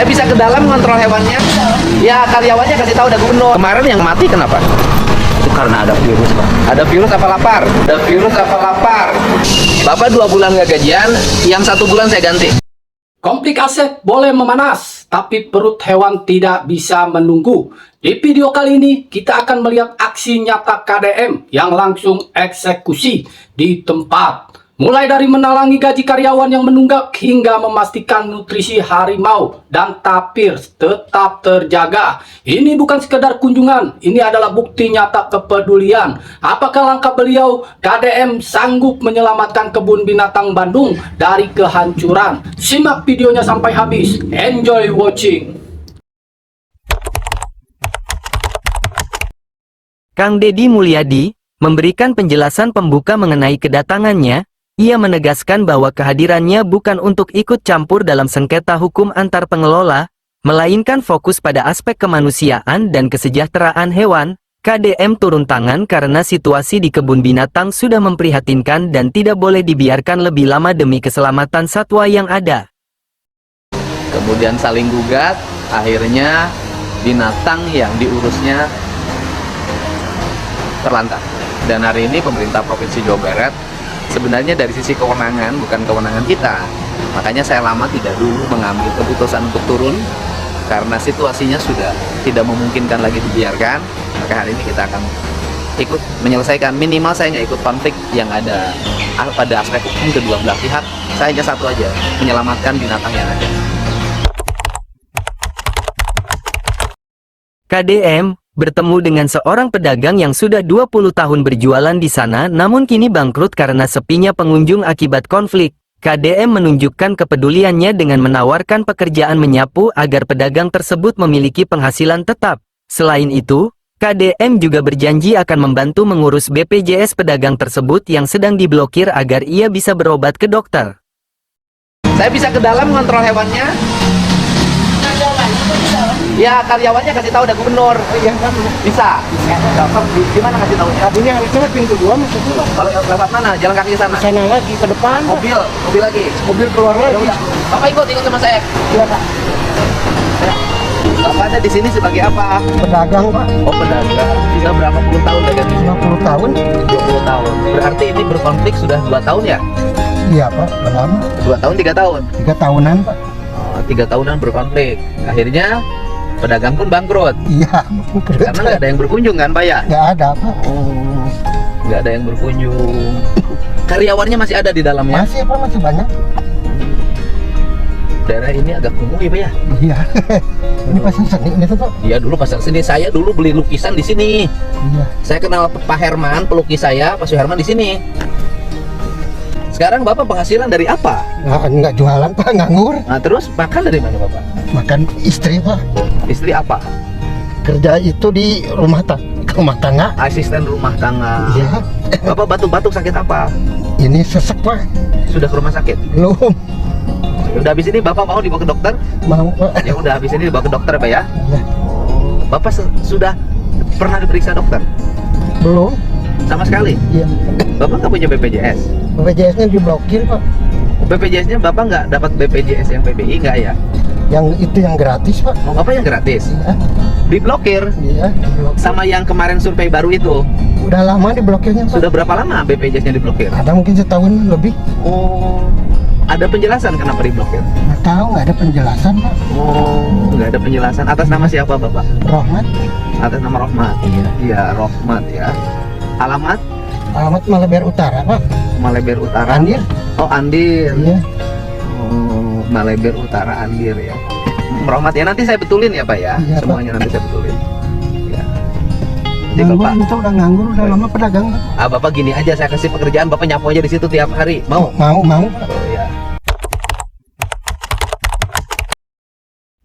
Saya bisa ke dalam ngontrol hewannya. Ya karyawannya kasih tahu ada gubernur. Kemarin yang mati kenapa? Itu karena ada virus, Pak. Ada virus apa lapar? Ada virus apa lapar? Bapak 2 bulan nggak gajian, yang 1 bulan saya ganti. Konflik aset boleh memanas, tapi perut hewan tidak bisa menunggu. Di video kali ini, kita akan melihat aksi nyata KDM yang langsung eksekusi di tempat. Mulai dari menalangi gaji karyawan yang menunggak hingga memastikan nutrisi harimau dan tapir tetap terjaga. Ini bukan sekedar kunjungan, ini adalah bukti nyata kepedulian. Apakah langkah beliau KDM sanggup menyelamatkan kebun binatang Bandung dari kehancuran? Simak videonya sampai habis. Enjoy watching. Kang Deddy Mulyadi memberikan penjelasan pembuka mengenai kedatangannya. Ia menegaskan bahwa kehadirannya bukan untuk ikut campur dalam sengketa hukum antar pengelola, melainkan fokus pada aspek kemanusiaan dan kesejahteraan hewan. KDM turun tangan karena situasi di kebun binatang sudah memprihatinkan dan tidak boleh dibiarkan lebih lama demi keselamatan satwa yang ada. Kemudian saling gugat, akhirnya binatang yang diurusnya terlantar. Dan hari ini pemerintah Provinsi Jawa Barat sebenarnya dari sisi kewenangan, bukan kewenangan kita. Makanya saya lama tidak dulu mengambil keputusan untuk turun, karena situasinya sudah tidak memungkinkan lagi dibiarkan. Maka hari ini kita akan ikut menyelesaikan, minimal saya nggak ikut konflik yang ada pada aspek hukum kedua belah pihak. Saya hanya satu aja, menyelamatkan binatang yang ada. KDM bertemu dengan seorang pedagang yang sudah 20 tahun berjualan di sana namun kini bangkrut karena sepinya pengunjung akibat konflik. KDM menunjukkan kepeduliannya dengan menawarkan pekerjaan menyapu agar pedagang tersebut memiliki penghasilan tetap. Selain itu, KDM juga berjanji akan membantu mengurus BPJS pedagang tersebut yang sedang diblokir agar ia bisa berobat ke dokter. Saya bisa ke dalam ngontrol hewannya. Ya karyawannya kasih tahu ada gubernur. Iya, kan? Bisa. Gimana kasih tahunya? Tadinya harusnya pintu 2 masuk dulu. Kalau lewat mana? Jalan kaki ke sana. Sana lagi ke depan. Mobil lagi. Mobil keluar Ya lagi. udah. Bapak ikut sama saya. Iya, Pak. Bapak ada di sini sebagai apa? Pedagang, Pak. Oh, pedagang. Sudah berapa puluh tahun dagang di sini? 50 tahun. 20 tahun. Berarti ini berkonflik sudah 2 tahun ya? Iya, Pak. Lama. 2 tahun, 3 tahun. 3 tahunan, Pak. 3 tahunan berkonflik. Akhirnya pedagang pun bangkrut. Iya. Karena nggak ada yang berkunjung kan, Pak ya? Nggak ada, Pak. Oh, nggak ada yang berkunjung. Karyawannya masih ada di dalamnya? Masih, Pak. Masih banyak. Daerah ini agak kumuh ya, Pak ya? Iya. Ini pasar seni ini tuh, Pak. Iya, dulu pasar seni. Saya dulu beli lukisan di sini. Iya. Saya kenal Pak Herman, pelukis saya, Pak Suherman di sini. Sekarang Bapak penghasilan dari apa? Nggak jualan, Pak. Nganggur. Nah, terus makan dari mana Bapak? Makan istri, Pak. Istri apa? Kerja itu di rumah tangga. Asisten rumah tangga. Iya. Bapak batuk-batuk sakit apa? Ini sesek, Pak. Sudah ke rumah sakit? Belum. Udah habis ini Bapak mau dibawa ke dokter? Mau, Pak. Ya udah habis ini dibawa ke dokter, Pak ya? Iya. Bapak sudah pernah diperiksa dokter? Belum. Sama sekali? Iya. Bapak nggak punya BPJS? BPJS-nya diblokir, Pak. BPJS-nya Bapak nggak dapat BPJS yang PBI nggak ya? Yang itu yang gratis, Pak. Oh, Bapak yang gratis? Iya. Diblokir? Iya, diblokir. Sama yang kemarin survei baru itu? Udah lama diblokirnya, Pak. Sudah berapa lama BPJS-nya diblokir? Ada mungkin setahun lebih. Oh, ada penjelasan kenapa diblokir? Nggak tahu, nggak ada penjelasan, Pak. Oh, nggak ada penjelasan. Atas nama siapa Bapak? Rohmat. Atas nama Rohmat? Iya, Rohmat ya. Alamat? Alamat Maleber Utara, Pak. Maleber Utara? Andir. Oh, Andir. Iya. Oh, Maleber Utara Andir ya. Rohmat ya, nanti saya betulin ya Pak ya. Iya, Pak. Semuanya nanti saya betulin. Ya. Jadi Nganggur, Bapak, itu udah nganggur, udah lama pedagang, Pak. Bapak gini aja, saya kasih pekerjaan, Bapak nyapu aja di situ tiap hari. Mau? Mau, Pak. Oh ya.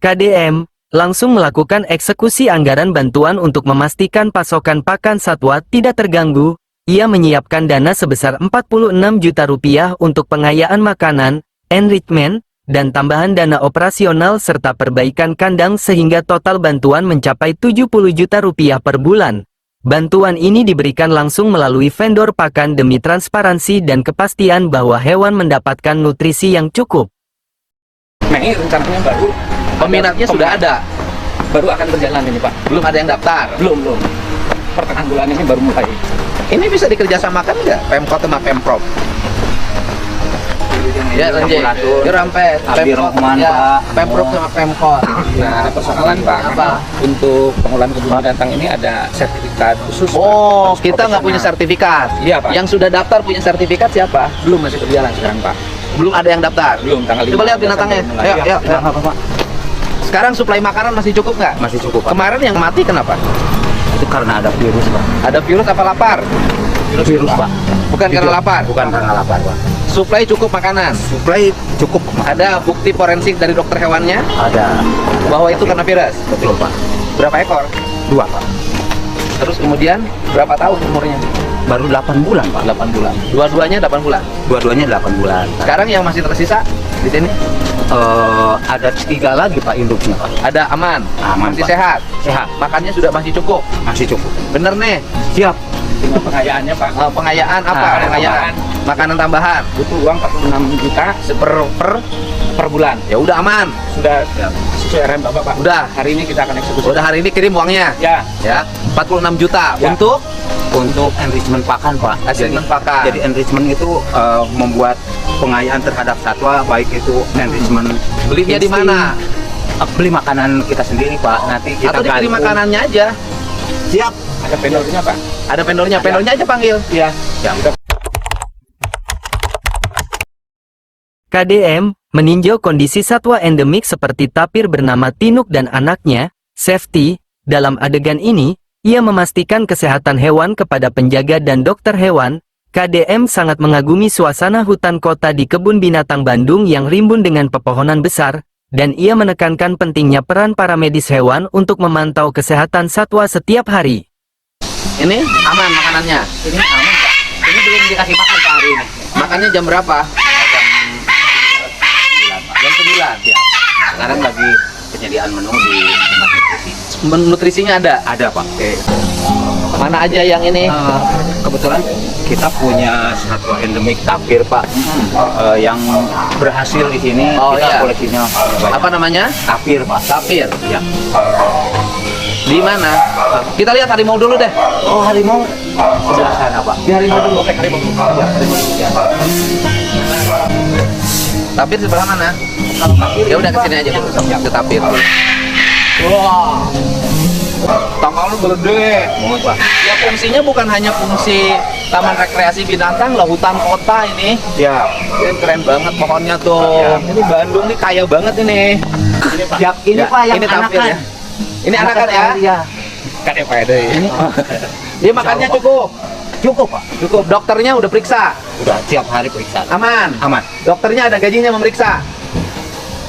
KDM langsung melakukan eksekusi anggaran bantuan untuk memastikan pasokan pakan satwa tidak terganggu. Ia menyiapkan dana sebesar 46 juta rupiah untuk pengayaan makanan, enrichment, dan tambahan dana operasional serta perbaikan kandang sehingga total bantuan mencapai 70 juta rupiah per bulan. Bantuan ini diberikan langsung melalui vendor pakan demi transparansi dan kepastian bahwa hewan mendapatkan nutrisi yang cukup. Mei rencananya baru Peminatnya sudah ada. Baru akan berjalan ini Pak. Belum ada yang daftar. Belum. Pertengahan bulan ini baru mulai. Ini bisa dikerjasamakan nggak Pemkot sama Pemprov? Ya, lanjut. Ya, sampai Abdi Rohman, ya, Pak. Pemprov sama Pemkot. Nah, ada persoalan Pak. Apa? Untuk pengelolaan kebun binatang ini ada sertifikat khusus. Pak. Oh, Khusus kita nggak punya profesional. sertifikat. Iya, Pak. Yang sudah daftar punya sertifikat siapa? Belum, masih berjalan sekarang Pak. Belum ada yang daftar. Belum, tanggal 5. Coba lihat binatangnya. Ayo, ayo. Pak. Sekarang suplai makanan masih cukup nggak? Masih cukup Pak. Kemarin yang mati kenapa? Itu karena ada virus Pak. Ada virus apa lapar? Virus Pak. Bukan karena lapar. Bukan karena lapar Pak. Suplai cukup makanan. Suplai cukup Pak. Ada bukti forensik dari dokter hewannya Ada. bahwa itu karena virus. Betul Pak. Berapa ekor? 2 Pak. Terus kemudian berapa tahun umurnya? Baru 8 bulan Pak. 8 bulan. Dua-duanya 8 bulan. Dua-duanya 8 bulan. Sekarang yang masih tersisa di sini Ada 3 lagi Pak induknya Pak. ada aman, Aman, masih Pak. sehat, Sehat. makannya sudah masih cukup. Masih cukup. Bener nih. Siap. Tinggal pengayaannya Pak. Pengayaan apa? Ah, Pengayaan makanan tambahan Butuh uang 46 juta per bulan. ya udah aman. Sudah sesuai rem Bapak Pak. Udah. Hari ini kita akan eksekusi. Udah hari ini kirim uangnya. Ya. Ya, 46 juta Ya. Untuk enrichment pakan Pak. Enrichment pakan. Jadi enrichment itu membuat pengayaan terhadap satwa, baik itu enrichment. Belinya di insting, mana? Beli makanan kita sendiri Pak. Nanti kita Atau dikirim gantung. makanannya aja. Siap. Ada vendornya Pak. Ada vendornya, vendornya aja panggil. Iya. KDM meninjau kondisi satwa endemik seperti tapir bernama Tinuk dan anaknya, Safety. Dalam adegan ini, ia memastikan kesehatan hewan kepada penjaga dan dokter hewan. KDM sangat mengagumi suasana hutan kota di Kebun Binatang Bandung yang rimbun dengan pepohonan besar, dan ia menekankan pentingnya peran para medis hewan untuk memantau kesehatan satwa setiap hari. Ini aman makanannya. Ini aman Pak. Ini belum dikasih makan Pak hari ini. Makannya jam berapa? Jam 9 ya. Sekarang lagi penyediaan menu di tempat nutrisi. Nutrisinya ada. Ada Pak. Oke. Mana aja yang ini? Kebetulan kita punya satwa endemik tapir Pak. Yang berhasil di sini Oh, kita iya. koleksinya banyak. Apa namanya? Tapir Pak. Tapir. Ya. Di mana? Kita lihat harimau dulu deh. Oh harimau sebelah sana Pak. Di harimau dulu. Harimau dulu. Ya, harimau dulu, ya. Tapir sebelah mana? Ya udah kesini aja dulu. Ke tapir. Wah. Tanggal lu gede. Mohon Pak. Ya fungsinya bukan hanya fungsi taman rekreasi binatang lah, hutan kota ini. Ya. Ini keren banget pohonnya tuh. Ya. Ini Bandung nih kaya banget ini. Siap. Ini Ya, Pak yang ini tapir anakan. ya. Ini anakan ya. Iya. Kan ya Pak ada. Ini Dia makannya cukup. cukup Pak. Cukup. Dokternya udah periksa. Udah tiap hari periksa. Aman. Aman. Dokternya ada gajinya memeriksa.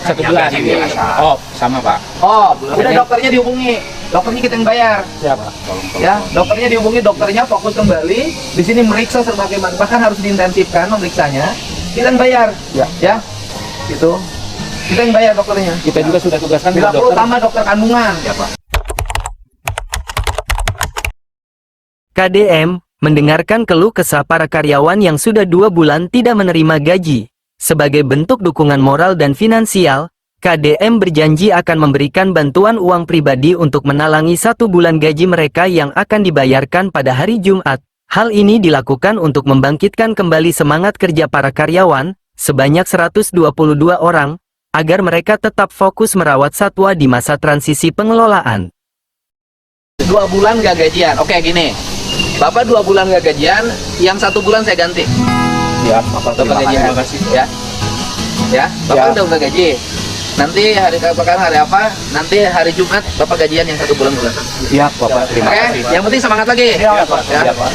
1 bulan. gaji biasa. Oh, sama Pak. Oh, udah dokternya dihubungi. Dokternya kita yang bayar. Siapa? Ya, dokternya dihubungi, dokternya fokus kembali. Di sini meriksa sebagaimana, bahkan harus diintensifkan memeriksanya. Kita yang bayar. Ya. Gitu. Kita yang bayar dokternya. Kita juga sudah tugaskan Bila perlu dokter. tambah dokter kandungan. Ya Pak. KDM mendengarkan keluh kesah para karyawan yang sudah 2 bulan tidak menerima gaji. Sebagai bentuk dukungan moral dan finansial, KDM berjanji akan memberikan bantuan uang pribadi untuk menalangi 1 bulan gaji mereka yang akan dibayarkan pada hari Jumat. Hal ini dilakukan untuk membangkitkan kembali semangat kerja para karyawan, sebanyak 122 orang, agar mereka tetap fokus merawat satwa di masa transisi pengelolaan. 2 bulan gak gajian. Oke, gini. Bapak 2 bulan gak gajian, yang 1 bulan saya ganti. Ya, Bapak Bapak gajian. terima kasih. Ya. Ya, Bapak Ya. udah gaji. Nanti hari kapan hari apa? Nanti hari Jumat Bapak gajian yang 1 bulan. Siap Bapak. Terima Oke, kasih. yang penting semangat lagi. Siap, Pak. Ya. Siap, Pak.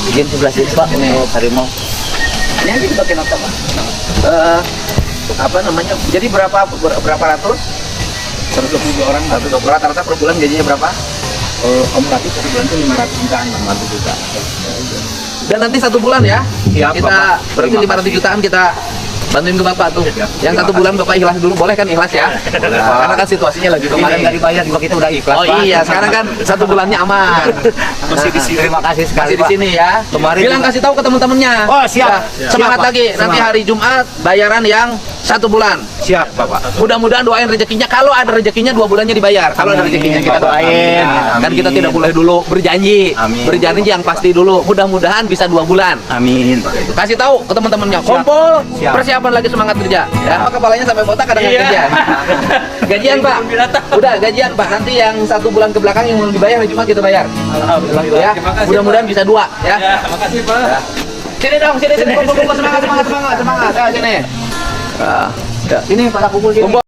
Izin 11 juta Pak. Ini. Harimau. Ini aja dipakai apa, Pak? Apa namanya? Jadi berapa ratus? 120 orang. Rata-rata per bulan gajinya berapa? Kumulatif 1 bulan itu 500 juta. 500 juta. Dan nanti 1 bulan ya. Siap, Kita Bapak. berarti Terima 500 kasih. jutaan kita bantuin ke Bapak tuh. Siap. Yang 1 bulan Bapak ikhlas dulu, boleh kan ikhlas ya? Boleh. Karena kan situasinya lagi Kemarin begini. nggak dibayar juga kita udah ikhlas Oh Pak. iya, sekarang kan 1 bulannya aman. Masih di sini. Terima kasih sekali Masih di Pak. sini ya. Kemarin Bilang juga- kasih tahu ke teman-temannya. Oh, siap. Ya, Siap, semangat Pak. lagi. Nanti Semangat. hari Jumat bayaran yang 1 bulan. Siap, Bapak. Mudah-mudahan doain rezekinya. Kalau ada rezekinya 2 bulannya dibayar. Kalau ada rezekinya kita doain. Kan kita tidak boleh dulu berjanji. Amin. Berjanji yang pasti dulu. Mudah-mudahan bisa 2 bulan. Amin. Kasih tahu ke teman-temannya. Kumpul. Siap. Persiapan lagi semangat kerja. Ya, kepalanya sampai botak kadang nggak kerja. Gajian Pak. Udah gajian Pak. Nanti yang 1 bulan ke belakang yang belum dibayar cuma kita bayar. Alhamdulillah. Ya. Mudah-mudahan bisa 2 ya. Terima kasih, Pak. Ya. Sini dong, sini kumpul semangat. Ya, sini. Ya, sini pada kumpul sini.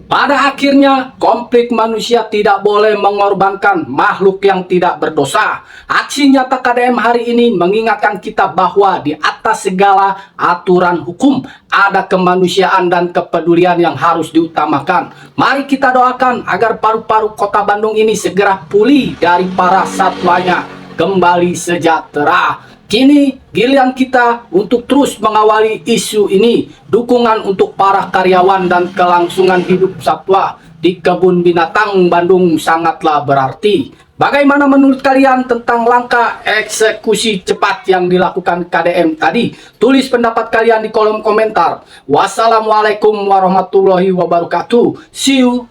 Pada akhirnya, konflik manusia tidak boleh mengorbankan makhluk yang tidak berdosa. Aksi nyata KDM hari ini mengingatkan kita bahwa di atas segala aturan hukum, ada kemanusiaan dan kepedulian yang harus diutamakan. Mari kita doakan agar paru-paru kota Bandung ini segera pulih dari para satwanya, kembali sejahtera. Kini giliran kita untuk terus mengawali isu ini. Dukungan untuk para karyawan dan kelangsungan hidup satwa di kebun binatang Bandung sangatlah berarti. Bagaimana menurut kalian tentang langkah eksekusi cepat yang dilakukan KDM tadi? Tulis pendapat kalian di kolom komentar. Wassalamualaikum warahmatullahi wabarakatuh. See you